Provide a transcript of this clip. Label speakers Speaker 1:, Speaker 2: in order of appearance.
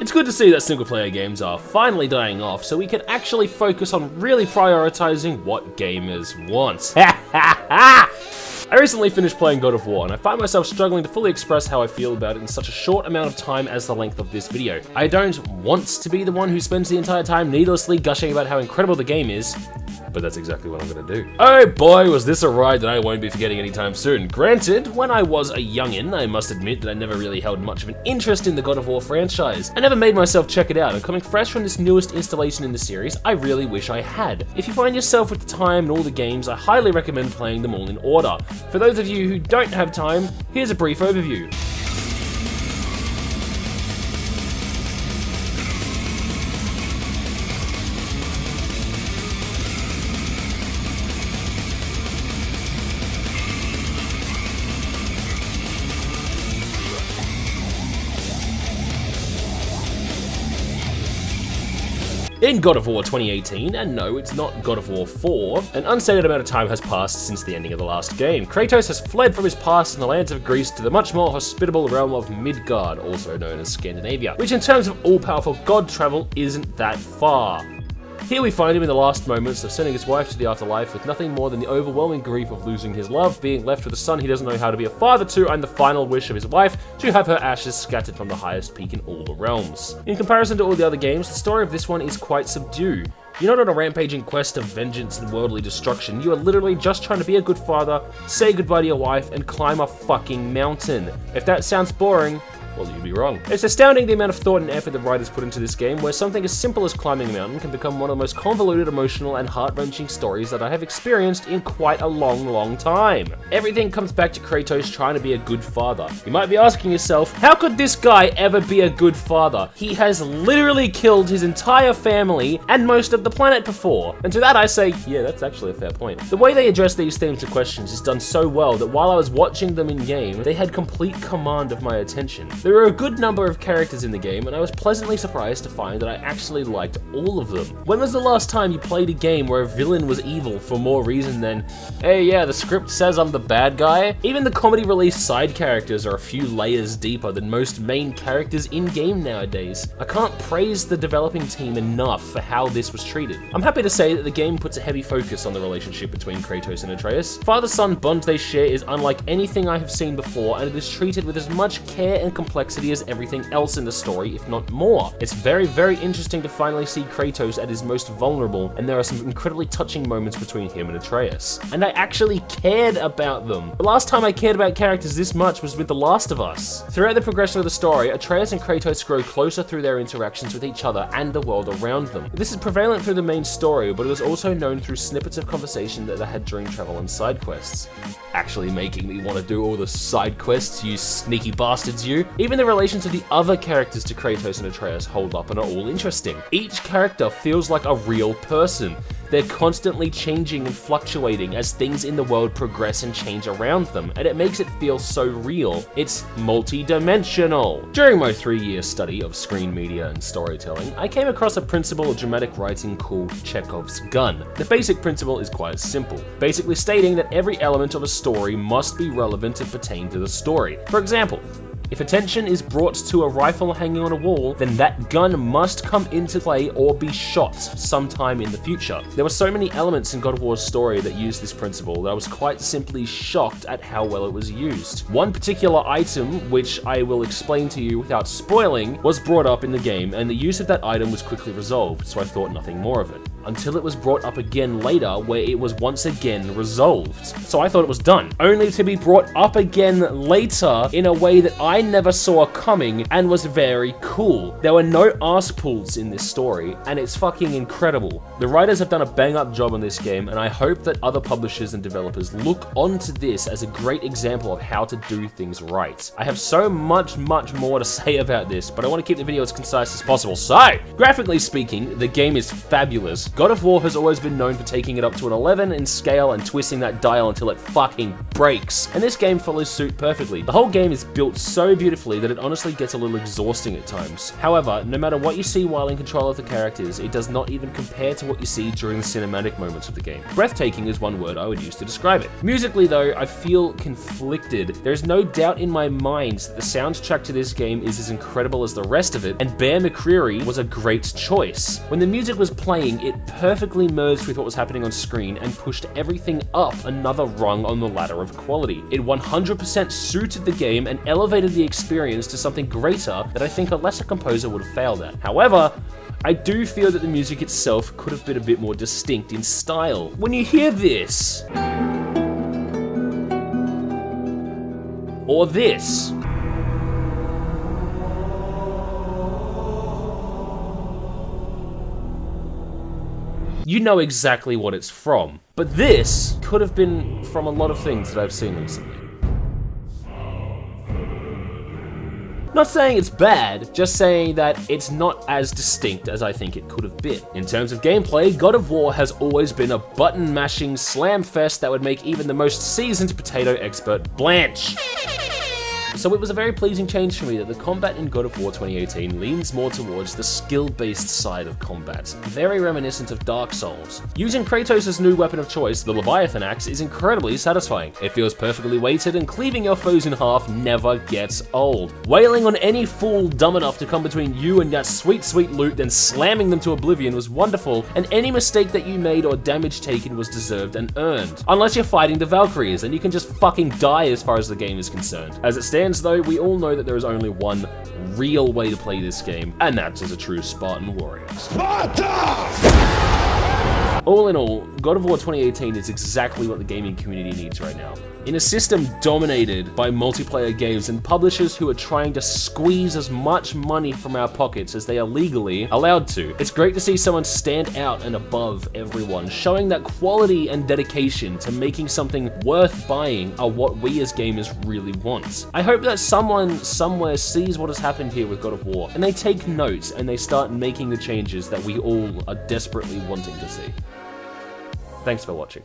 Speaker 1: It's good to see that single-player games are finally dying off, so we can actually focus on really prioritizing what gamers want. I recently finished playing God of War, and I find myself struggling to fully express how I feel about it in such a short amount of time as the length of this video. I don't want to be the one who spends the entire time needlessly gushing about how incredible the game is, but that's exactly what I'm gonna do. Oh boy, was this a ride that I won't be forgetting anytime soon. Granted, when I was a youngin', I must admit that I never really held much of an interest in the God of War franchise. I never made myself check it out, and coming fresh from this newest installation in the series, I really wish I had. If you find yourself with the time and all the games, I highly recommend playing them all in order. For those of you who don't have time, here's a brief overview. In God of War 2018, and no, it's not God of War 4, an unstated amount of time has passed since the ending of the last game. Kratos has fled from his past in the lands of Greece to the much more hospitable realm of Midgard, also known as Scandinavia, which in terms of all-powerful god travel isn't that far. Here we find him in the last moments of sending his wife to the afterlife with nothing more than the overwhelming grief of losing his love, being left with a son he doesn't know how to be a father to, and the final wish of his wife to have her ashes scattered from the highest peak in all the realms. In comparison to all the other games, the story of this one is quite subdued. You're not on a rampaging quest of vengeance and worldly destruction, you are literally just trying to be a good father, say goodbye to your wife, and climb a fucking mountain. If that sounds boring, well, you'd be wrong. It's astounding the amount of thought and effort the writers put into this game, where something as simple as climbing a mountain can become one of the most convoluted, emotional, and heart-wrenching stories that I have experienced in quite a long time. Everything comes back to Kratos trying to be a good father. You might be asking yourself, how could this guy ever be a good father? He has literally killed his entire family and most of the planet before. And to that I say, yeah, that's actually a fair point. The way they address these themes and questions is done so well that while I was watching them in game, they had complete command of my attention. There were a good number of characters in the game, and I was pleasantly surprised to find that I actually liked all of them. When was the last time you played a game where a villain was evil for more reason than, hey yeah, the script says I'm the bad guy? Even the comedy relief side characters are a few layers deeper than most main characters in-game nowadays. I can't praise the developing team enough for how this was treated. I'm happy to say that the game puts a heavy focus on the relationship between Kratos and Atreus. Father-son bond they share is unlike anything I have seen before, and it is treated with as much care and complexity as everything else in the story, if not more. It's very interesting to finally see Kratos at his most vulnerable, and there are some incredibly touching moments between him and Atreus. And I actually cared about them. The last time I cared about characters this much was with The Last of Us. Throughout the progression of the story, Atreus and Kratos grow closer through their interactions with each other and the world around them. This is prevalent through the main story, but it was also known through snippets of conversation that they had during travel and side quests. Actually making me want to do all the side quests, you sneaky bastards, you. Even the relations of the other characters to Kratos and Atreus hold up and are all interesting. Each character feels like a real person. They're constantly changing and fluctuating as things in the world progress and change around them, and it makes it feel so real. It's multi-dimensional. During my 3-year study of screen media and storytelling, I came across a principle of dramatic writing called Chekhov's gun. The basic principle is quite simple, basically stating that every element of a story must be relevant and pertain to the story. For example, if attention is brought to a rifle hanging on a wall, then that gun must come into play or be shot sometime in the future. There were so many elements in God of War's story that used this principle that I was quite simply shocked at how well it was used. One particular item, which I will explain to you without spoiling, was brought up in the game, and the use of that item was quickly resolved, so I thought nothing more of it. Until it was brought up again later, where it was once again resolved. So I thought it was done, only to be brought up again later in a way that I never saw coming and was very cool. There were no arse pulls in this story, and it's fucking incredible. The writers have done a bang-up job on this game, and I hope that other publishers and developers look onto this as a great example of how to do things right. I have so much more to say about this, but I want to keep the video as concise as possible. So, graphically speaking, the game is fabulous. God of War has always been known for taking it up to an 11 in scale and twisting that dial until it fucking breaks. And this game follows suit perfectly. The whole game is built so beautifully that it honestly gets a little exhausting at times. However, no matter what you see while in control of the characters, it does not even compare to what you see during the cinematic moments of the game. Breathtaking is one word I would use to describe it. Musically though, I feel conflicted. There is no doubt in my mind that the soundtrack to this game is as incredible as the rest of it, and Bear McCreary was a great choice. When the music was playing, it perfectly merged with what was happening on screen and pushed everything up another rung on the ladder of quality. It 100% suited the game and elevated the experience to something greater that I think a lesser composer would have failed at. However, I do feel that the music itself could have been a bit more distinct in style. When you hear this, or this, you know exactly what it's from. But this could have been from a lot of things that I've seen recently. Not saying it's bad, just saying that it's not as distinct as I think it could have been. In terms of gameplay, God of War has always been a button-mashing slam fest that would make even the most seasoned potato expert blanch. So it was a very pleasing change for me that the combat in God of War 2018 leans more towards the skill-based side of combat, very reminiscent of Dark Souls. Using Kratos' new weapon of choice, the Leviathan Axe, is incredibly satisfying. It feels perfectly weighted, and cleaving your foes in half never gets old. Wailing on any fool dumb enough to come between you and that sweet, sweet loot, then slamming them to oblivion was wonderful, and any mistake that you made or damage taken was deserved and earned. Unless you're fighting the Valkyries, then you can just fucking die as far as the game is concerned. As it stands though, we all know that there is only one real way to play this game, and that's as a true Spartan warrior. Sparta! All in all, God of War 2018 is exactly what the gaming community needs right now. In a system dominated by multiplayer games and publishers who are trying to squeeze as much money from our pockets as they are legally allowed to, it's great to see someone stand out and above everyone, showing that quality and dedication to making something worth buying are what we as gamers really want. I hope that someone somewhere sees what has happened here with God of War, and they take note and they start making the changes that we all are desperately wanting to see. Thanks for watching.